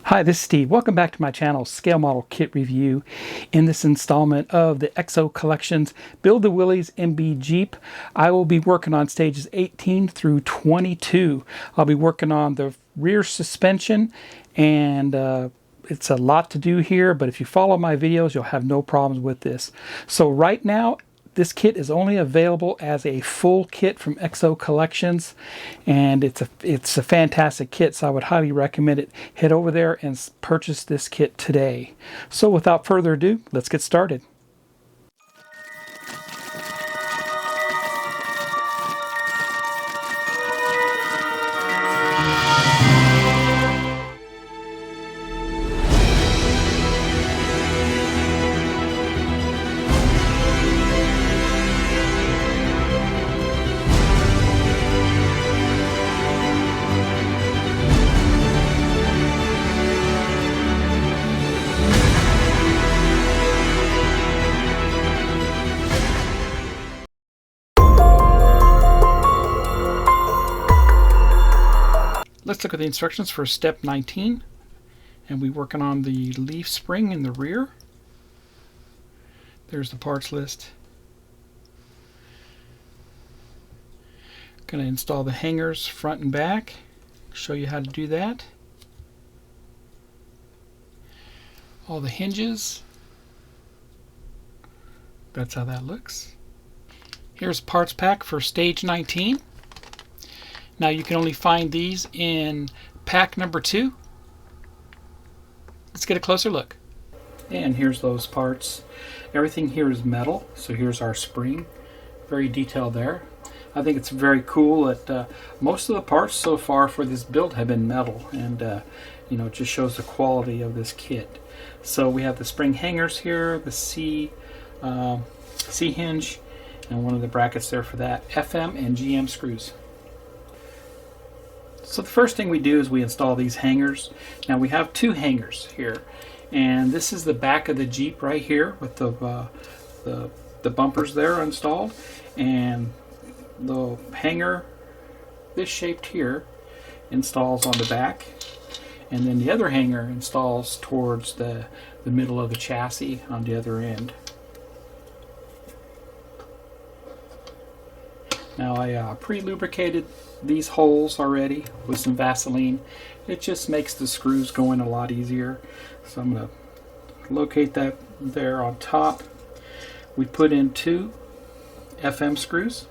Hi, this is Steve. Welcome back to my channel, Scale Model Kit Review. In this installment of the IXO Collections, Build the Willys MB Jeep, I will be working on stages 18 through 22. I'll be working on the rear suspension, and it's a lot to do here, but if you follow my videos, you'll have no problems with this. So right now, this kit is only available as a full kit from IXO Collections, and it's a fantastic kit, so I would highly recommend it. Head over there and purchase this kit today. So without further ado, let's get started. Let's look at the instructions for step 19, and we're working on the leaf spring in the rear. There's the parts list. Going to install the hangers front and back. Show you how to do that. All the hinges. That's how that looks. Here's parts pack for stage 19. Now you can only find these in pack number 2. Let's get a closer look. And here's those parts. Everything here is metal, so here's our spring. Very detailed there. I think it's very cool that most of the parts so far for this build have been metal, and you know, it just shows the quality of this kit. So we have the spring hangers here, the C hinge, and one of the brackets there for that. FM and GM screws. So the first thing we do is we install these hangers. Now we have 2 hangers here, and this is the back of the Jeep right here with the bumpers there installed, and the hanger, this shaped here, installs on the back, and then the other hanger installs towards the middle of the chassis on the other end. Now I pre-lubricated these holes already with some Vaseline. It just makes the screws go in a lot easier. So I'm going to locate that there on top. We put in 2 FM screws.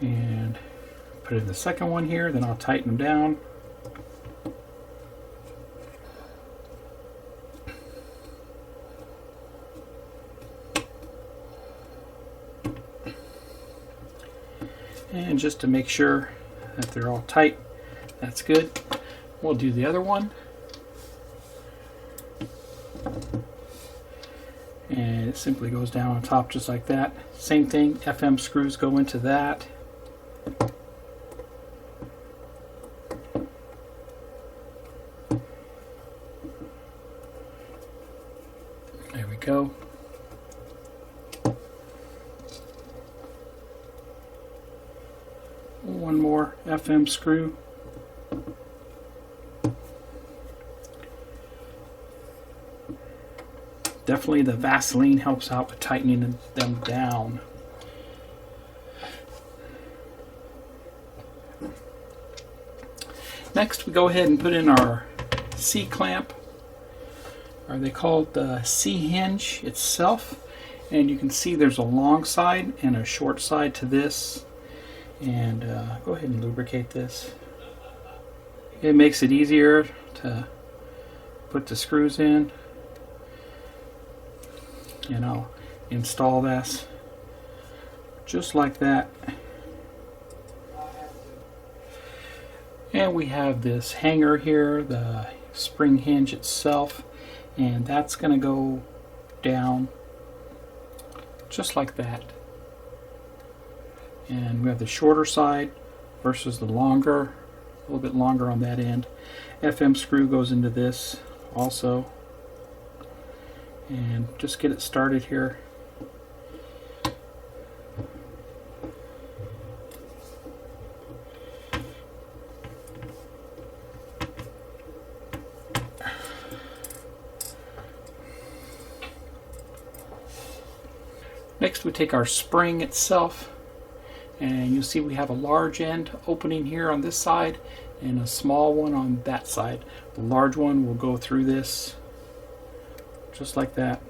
And put in the second one here, then I'll tighten them down. And just to make sure that they're all tight, that's good. We'll do the other one. And it simply goes down on top just like that. Same thing, FM screws go into that. There we go. One more FM screw. Definitely the Vaseline helps out with tightening them down. Next we go ahead and put in our C-clamp. Are they called the C-hinge itself? And you can see there's a long side and a short side to this. And go ahead and lubricate this. It makes it easier to put the screws in. And I'll install this just like that. And we have this hanger here, the spring hinge itself, and that's going to go down just like that. And we have the shorter side versus the longer, a little bit longer on that end. FM screw goes into this also. and just get it started here. Next we take our spring itself, and you'll see we have a large end opening here on this side and a small one on that side. The large one will go through this just like that,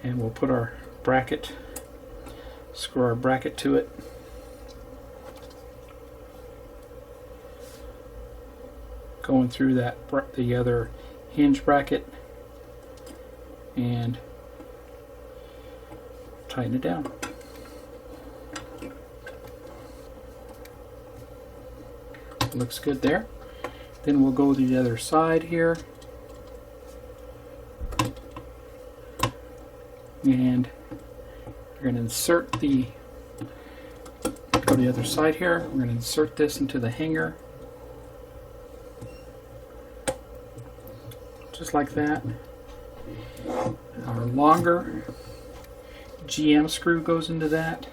and we'll put our bracket, screw our bracket to it. Going through that, the other hinge bracket, and tighten it down. Looks good there. Then we'll go to the other side here, and we're going to insert the, go to the other side here, we're going to insert this into the hanger just like that. Our longer GM screw goes into that.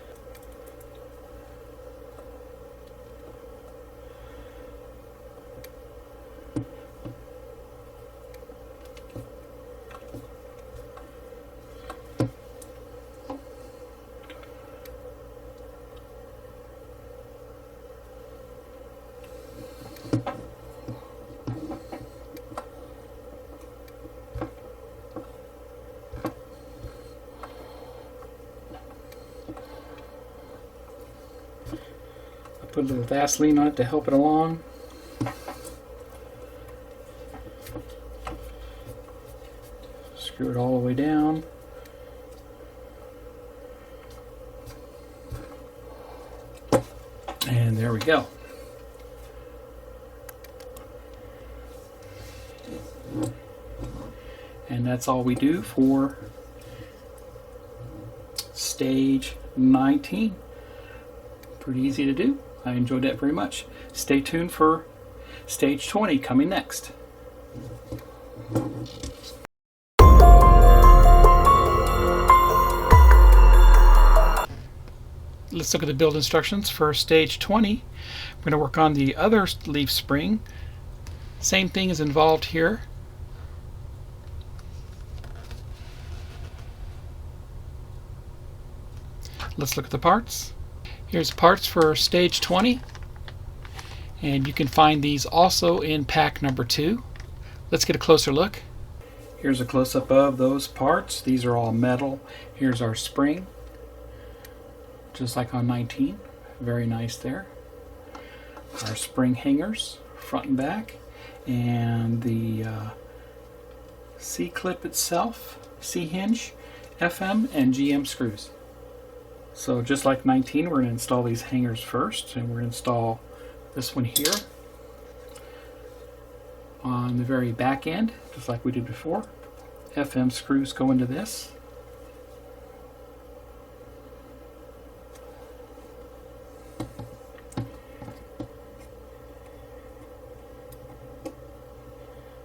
Put a little Vaseline on it to help it along. Screw it all the way down. And there we go. And that's all we do for stage 19. Pretty easy to do. I enjoyed that very much. Stay tuned for stage 20 coming next. Let's look at the build instructions for stage 20. We're going to work on the other leaf spring. Same thing is involved here. Let's look at the parts. Here's parts for stage 20, and you can find these also in pack number 2. Let's get a closer look. Here's a close-up of those parts. These are all metal. Here's our spring, just like on 19. Very nice there. Our spring hangers, front and back, and the C-clip itself, C-hinge, FM, and GM screws. So just like 19, we're going to install these hangers first, and we're going to install this one here on the very back end, just like we did before. FM screws go into this.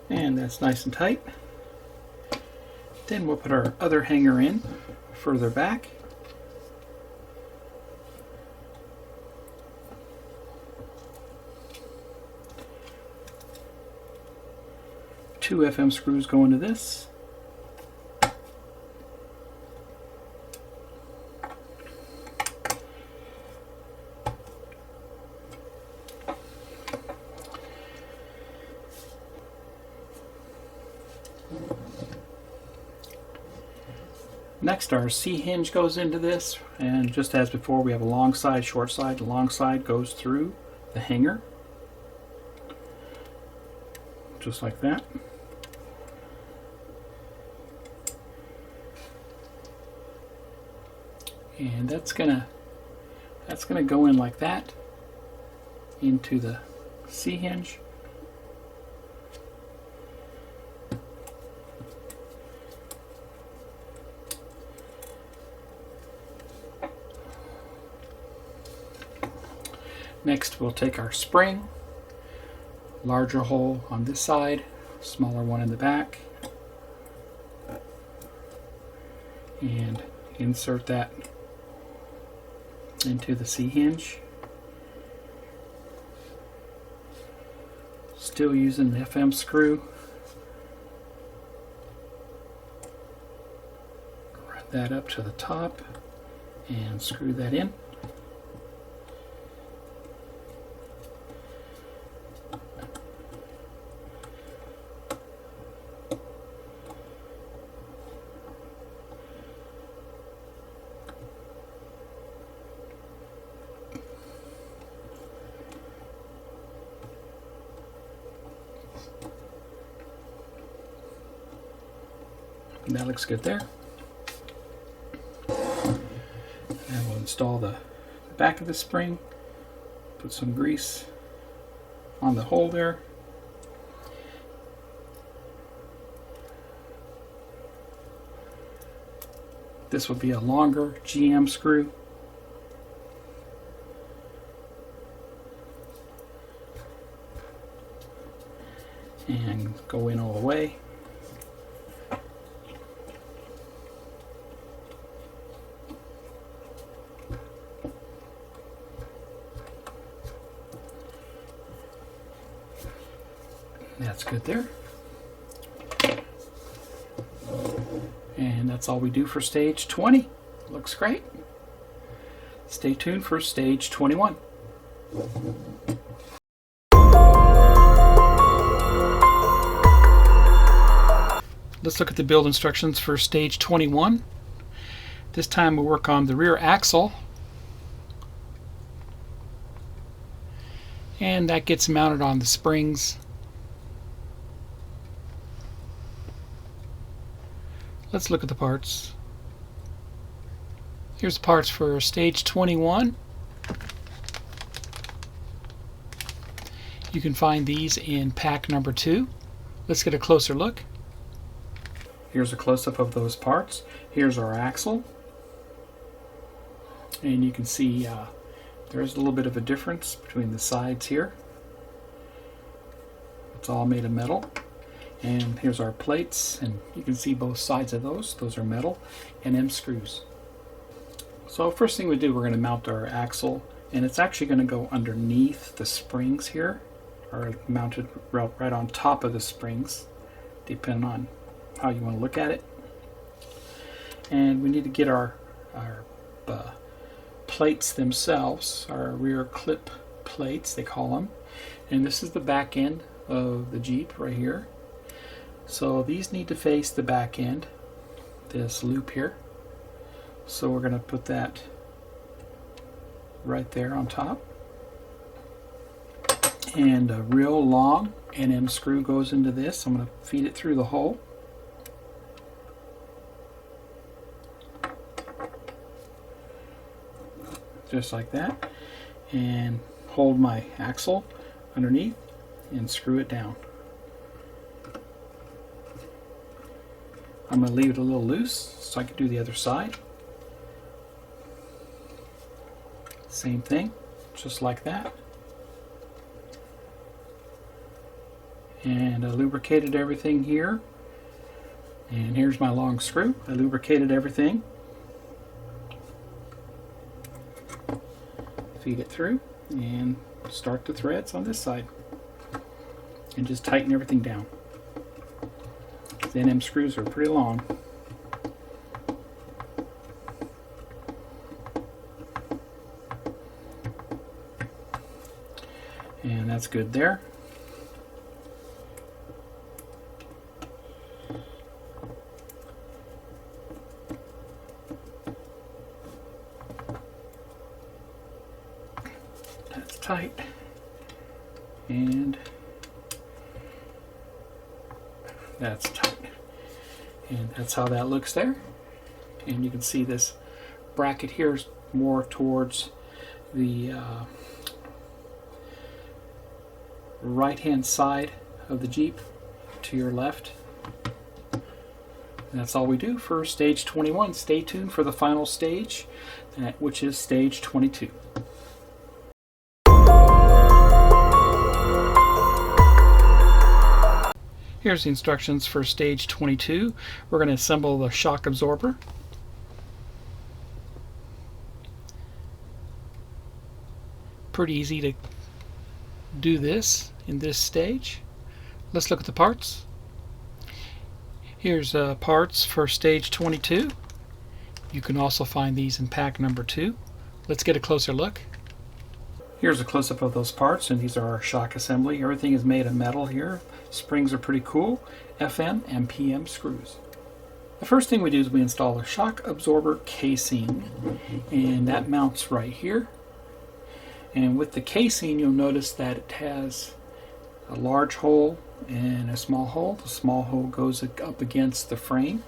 And that's nice and tight. Then we'll put our other hanger in further back. Two FM screws go into this. Next, our C-hinge goes into this, and just as before, we have a long side, short side. The long side goes through the hanger, just like that. And that's gonna go in like that into the C-hinge. Next, we'll take our spring, larger hole on this side, smaller one in the back, and insert that into the C-hinge. Still using the FM screw. Run that up to the top and screw that in. That looks good there. And we'll install the back of the spring, put some grease on the hole there. This will be a longer GM screw. And go in all the way. That's good there. And that's all we do for stage 20. Looks great. Stay tuned for stage 21. Let's look at the build instructions for stage 21. This time we'll work on the rear axle. And that gets mounted on the springs. Let's look at the parts. Here's the parts for stage 21. You can find these in pack number 2. Let's get a closer look. Here's a close-up of those parts. Here's our axle. And you can see there's a little bit of a difference between the sides here. It's all made of metal. And here's our plates, and you can see both sides of those. Those are metal and M screws. So first thing we do, we're going to mount our axle, and it's actually going to go underneath the springs here, or mounted right on top of the springs, depending on how you want to look at it. And we need to get our plates themselves, our rear clip plates, they call them. And this is the back end of the Jeep right here. So these need to face the back end, this loop here. So we're going to put that right there on top. And a real long NM screw goes into this. I'm going to feed it through the hole. Just like that. And hold my axle underneath and screw it down. I'm going to leave it a little loose so I can do the other side. Same thing, just like that. And I lubricated everything here. And here's my long screw. I lubricated everything. Feed it through and start the threads on this side. And just tighten everything down. The NM screws are pretty long. And that's good there. That's tight. And that's tight. And that's how that looks there. And you can see this bracket here is more towards the right hand side of the Jeep to your left. And that's all we do for stage 21. Stay tuned for the final stage, which is stage 22. Here's the instructions for stage 22. We're going to assemble the shock absorber. Pretty easy to do this in this stage. Let's look at the parts. Here's parts for stage 22. You can also find these in pack number 2. Let's get a closer look. Here's a close-up of those parts, and these are our shock assembly. Everything is made of metal here. Springs are pretty cool. FM and PM screws. The first thing we do is we install a shock absorber casing, and that mounts right here. And with the casing, you'll notice that it has a large hole and a small hole. The small hole goes up against the frame.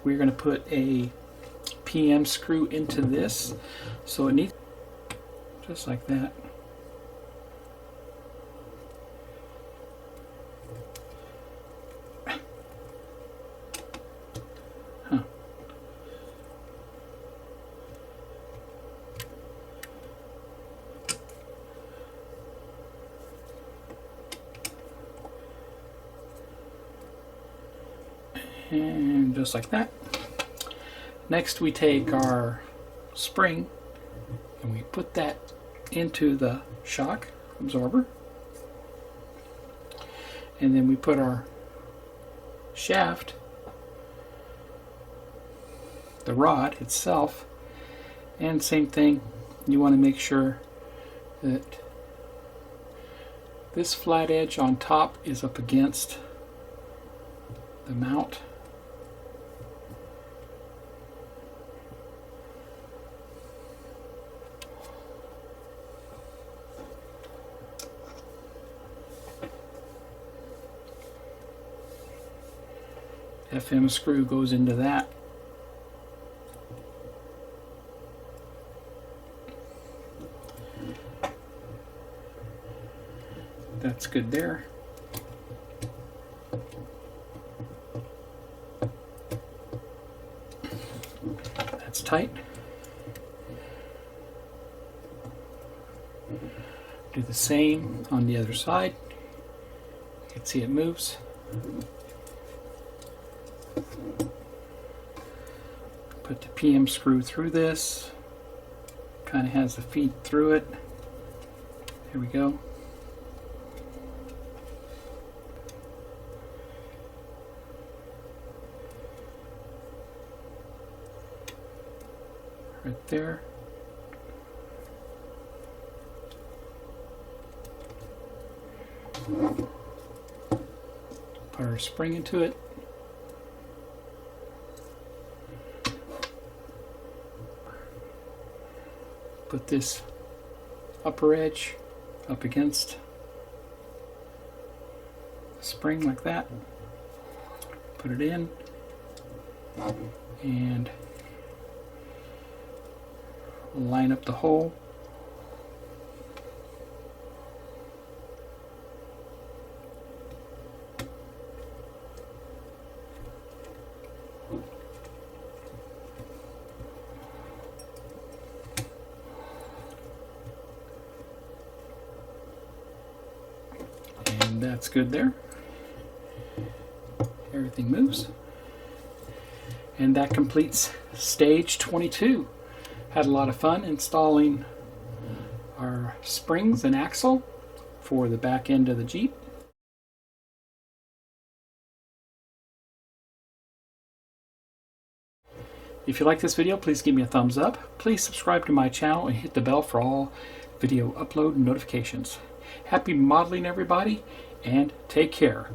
We're going to put a PM screw into this, so it needs just like that. Huh. And just like that. Next we take our spring and we put that into the shock absorber, and then we put our shaft, the rod itself, and same thing, you want to make sure that this flat edge on top is up against the mount. FM screw goes into that. That's good there. That's tight. Do the same on the other side. You can see it moves. Put the PM screw through this. Kind of has the feet through it. Here we go. Right there. Put our spring into it. Put this upper edge up against the spring like that. Put it in and line up the hole. And that's good there. Everything moves. And that completes stage 22. Had a lot of fun installing our springs and axle for the back end of the Jeep. If you like this video, please give me a thumbs up. Please subscribe to my channel and hit the bell for all video upload notifications. Happy modeling, everybody, and take care.